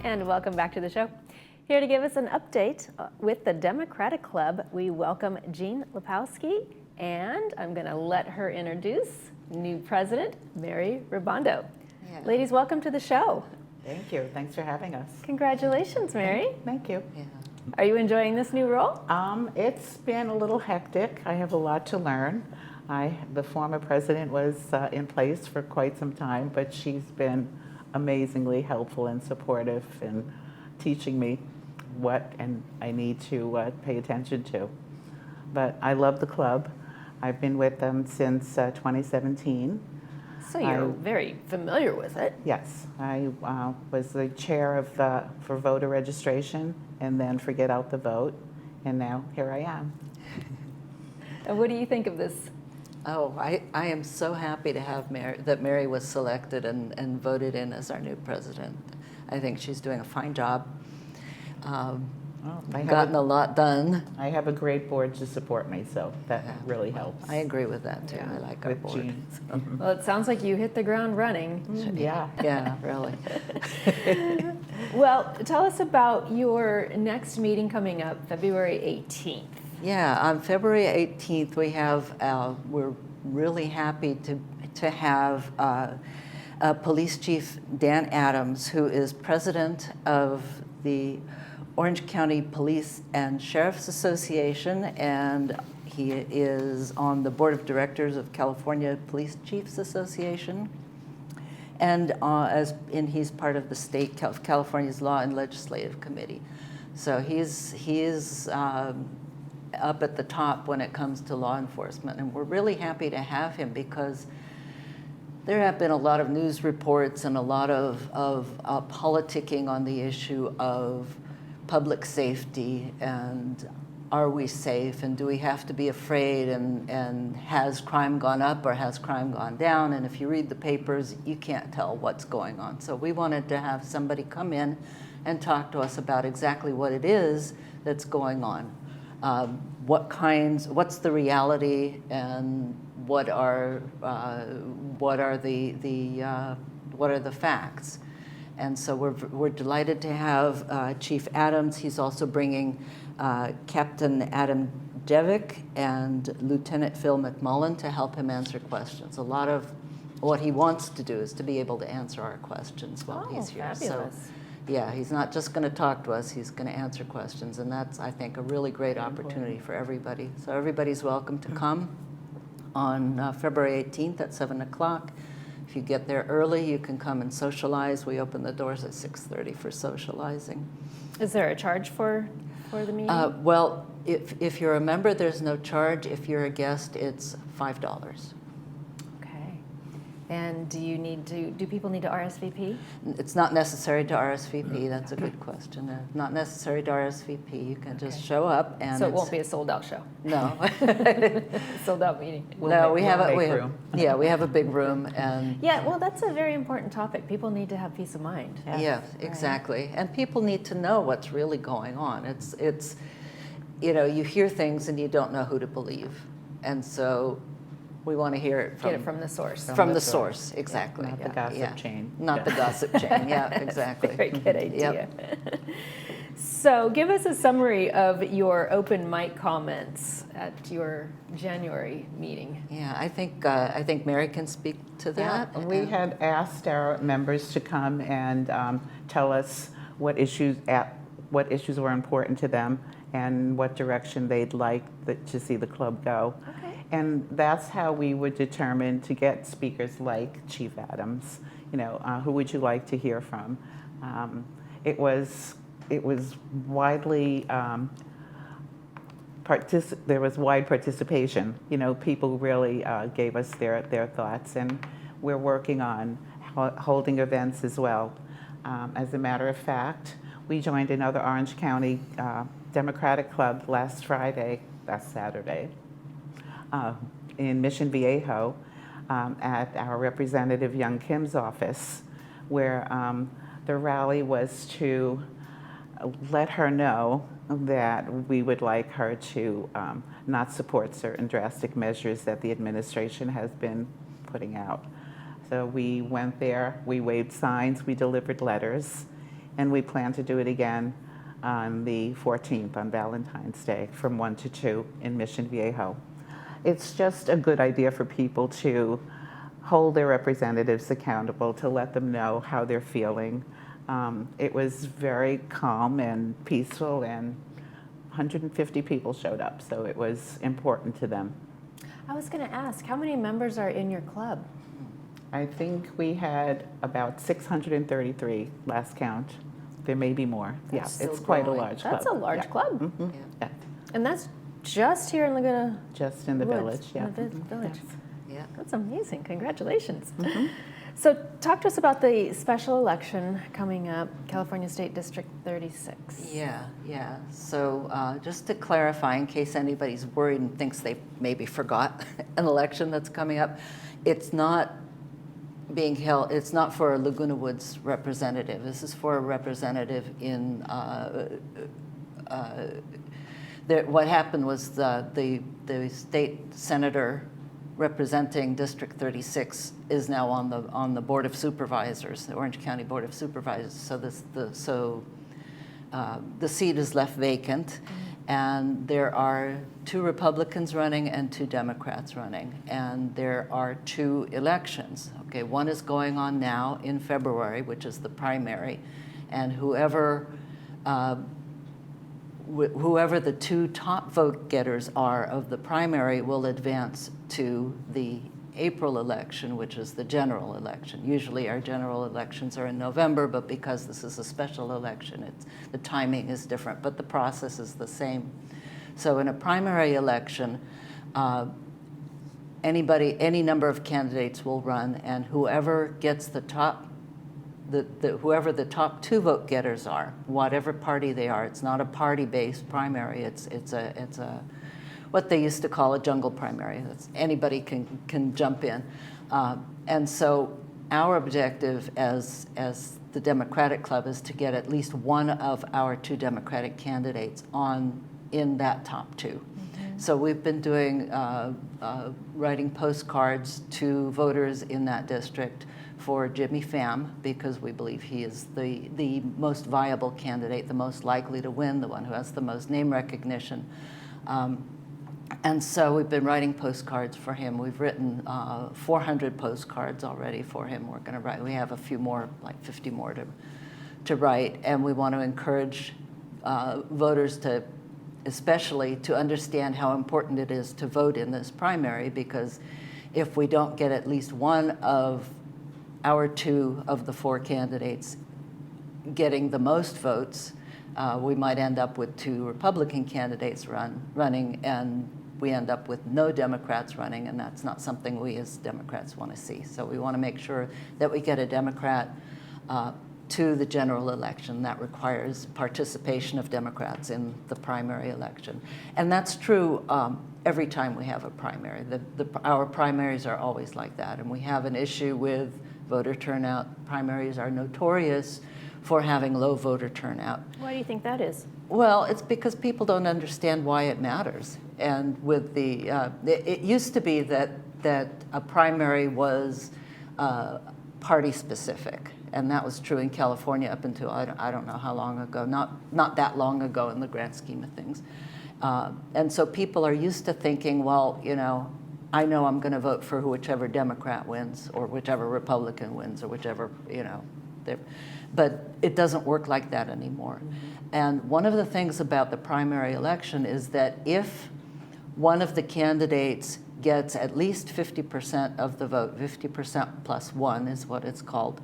And welcome back to the show. Here to give us an update with the Democratic Club, we welcome Jean Lepowski, and I'm going to let her introduce new president, Mary Ribando. Yeah. Ladies, welcome to the show. Thank you. Thanks for having us. Congratulations, Mary. Thank you. Yeah. Are you enjoying this new role? It's been a little hectic. I have a lot to learn. The former president was in place for quite some time, but she's been amazingly helpful and supportive in teaching me what I need to pay attention to. But I love the club. I've been with them since 2017. So you're very familiar with it. Yes, I was the chair of for voter registration and then for Get Out the Vote, and now here I am. And what do you think of this? Oh, I am so happy to have that Mary was selected and voted in as our new president. I think she's doing a fine job. Gotten a lot done. I have a great board to support me, so that really helps. I agree with that too. Yeah. I like our With board. Jean. Well, it sounds like you hit the ground running. Yeah. Yeah, really. Well, tell us about your next meeting coming up, February 18th. Yeah, on February 18th, we have, we're really happy to have Police Chief Dan Adams, who is president of the Orange County Police and Sheriff's Association, and he is on the board of directors of California Police Chiefs Association, and he's part of the state of California's Law and Legislative Committee. So he is up at the top when it comes to law enforcement, and we're really happy to have him because there have been a lot of news reports and a lot of politicking on the issue of public safety and are we safe and do we have to be afraid and has crime gone up or has crime gone down, and if you read the papers you can't tell what's going on. So we wanted to have somebody come in and talk to us about exactly what it is that's going on. What's the reality, and what are the facts? And so we're delighted to have Chief Adams. He's also bringing Captain Adam Devick and Lieutenant Phil McMullen to help him answer questions. A lot of what he wants to do is to be able to answer our questions while he's here. Fabulous. So, yeah, he's not just going to talk to us, he's going to answer questions, and that's, I think, a really great opportunity for everybody. So everybody's welcome to come on February 18th at 7 o'clock. If you get there early, you can come and socialize. We open the doors at 6:30 for socializing. Is there a charge for the meeting? Well, if you're a member, there's no charge. If you're a guest, it's $5. And do people need to RSVP? It's not necessary to RSVP. That's a good question. Not necessary to RSVP. You can just show up, and so it won't be a sold-out show. No. Sold-out meeting. We have a big room, and yeah. Well, that's a very important topic. People need to have peace of mind. yeah, exactly. And people need to know what's really going on. It's you hear things and you don't know who to believe, and so we want to hear it from the source. From the source, exactly. Not the gossip chain. Not the gossip chain, yeah, exactly. Very good idea. Yep. So give us a summary of your open mic comments at your January meeting. Yeah, I think Mary can speak to that. Yeah, we had asked our members to come and tell us what issues were important to them and what direction they'd like to see the club go. Okay. And that's how we would determine to get speakers like Chief Adams. Who would you like to hear from? It was widely there was wide participation. People really gave us their thoughts, and we're working on holding events as well. As a matter of fact, we joined another Orange County Democratic Club last Saturday. In Mission Viejo at our Representative Young Kim's office, where the rally was to let her know that we would like her to not support certain drastic measures that the administration has been putting out. So we went there, we waved signs, we delivered letters, and we plan to do it again on the 14th, on Valentine's Day, from 1 to 2 in Mission Viejo. It's just a good idea for people to hold their representatives accountable, to let them know how they're feeling. It was very calm and peaceful, and 150 people showed up, so it was important to them. I was going to ask, how many members are in your club? I think we had about 633 last count. There may be more. That's Yeah, still it's quite a growing. large club. That's a large Yeah. club. Mhm. Yeah. Yeah, And that's just here in Laguna just in the Woods, village. Yeah. in the Mhm. village. Yes. Yeah. That's amazing. Congratulations. Mhm. So talk to us about the special election coming up, California State District 36. Yeah, yeah. So just to clarify, in case anybody's worried and thinks they maybe forgot an election that's coming up, it's not being held, it's not for a Laguna Woods representative. This is for a representative in, what happened was the state senator representing District 36 is now on the Board of Supervisors, the Orange County Board of Supervisors. So the seat is left vacant, and there are 2 Republicans running and 2 Democrats running, and there are 2 elections. Okay, one is going on now in February, which is the primary, and whoever the 2 top vote getters are of the primary will advance to the April election, which is the general election. Usually our general elections are in November, but because this is a special election, the timing is different, but the process is the same. So in a primary election, any number of candidates will run, and whoever gets whoever the top 2 vote getters are, whatever party they are, it's not a party-based primary. It's a what they used to call a jungle primary. That's, anybody can jump in, and so our objective as the Democratic Club is to get at least one of our 2 Democratic candidates in that top 2. So we've been doing writing postcards to voters in that district for Jimmy Pham, because we believe he is the most viable candidate, the most likely to win, the one who has the most name recognition. And so we've been writing postcards for him. We've written 400 postcards already for him. We're going to write, we have a few more, like 50 more to write, and we want to encourage voters especially to understand how important it is to vote in this primary, because if we don't get at least one of our 2 of the 4 candidates getting the most votes, we might end up with 2 Republican candidates running, and we end up with no Democrats running, and that's not something we as Democrats want to see. So we want to make sure that we get a Democrat to the general election. That requires participation of Democrats in the primary election. And that's true every time we have a primary. Our primaries are always like that, and we have an issue with voter turnout. Primaries are notorious for having low voter turnout. Why do you think that is? Well, it's because people don't understand why it matters. And with it used to be that a primary was party specific, and that was true in California up until I don't know how long ago, not that long ago in the grand scheme of things. And so people are used to thinking, well, I know I'm going to vote for whichever Democrat wins, or whichever Republican wins, or whichever, but it doesn't work like that anymore. And one of the things about the primary election is that if one of the candidates gets at least 50% of the vote, 50% plus 1 is what it's called,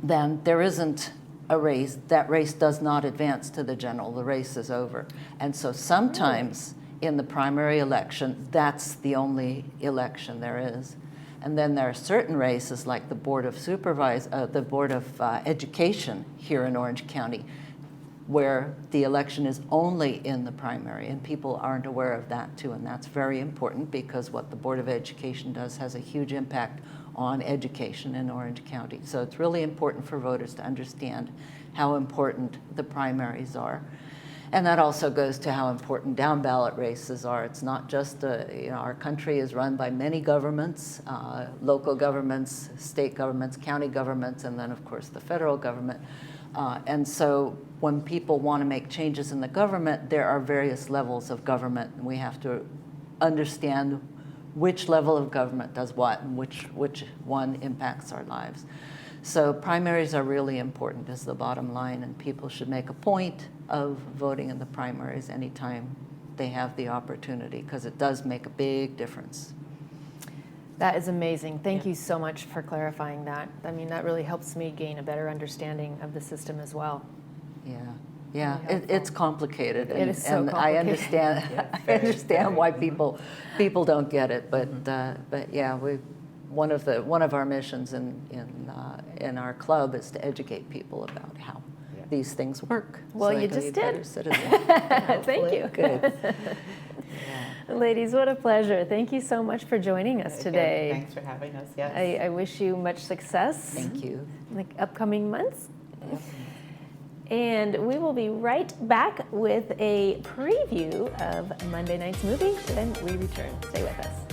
then there isn't a race. That race does not advance to the general. The race is over. And so sometimes in the primary election, that's the only election there is. And then there are certain races like the Board of Education here in Orange County, where the election is only in the primary, and people aren't aware of that too. And that's very important, because what the Board of Education does has a huge impact on education in Orange County. So it's really important for voters to understand how important the primaries are. And that also goes to how important down ballot races are. It's not just, our country is run by many governments, local governments, state governments, county governments, and then of course the federal government. And so when people want to make changes in the government, there are various levels of government, and we have to understand which level of government does what and which one impacts our lives. So primaries are really important is the bottom line, and people should make a point of voting in the primaries anytime they have the opportunity, because it does make a big difference. That is amazing. Thank you so much for clarifying that. I mean, that really helps me gain a better understanding of the system as well. Yeah, it's complicated, and, It is so and complicated. I understand. I understand why people don't get it, but yeah, one of our missions in our club is to educate people about how these things work. Well, so you they can just be better did. citizens. Thank you. Good. Ladies, what a pleasure. Thank you so much for joining us today. Thanks for having us. Yes. I wish you much success Thank you. in the upcoming months. And we will be right back with a preview of Monday night's movie when we return. Stay with us.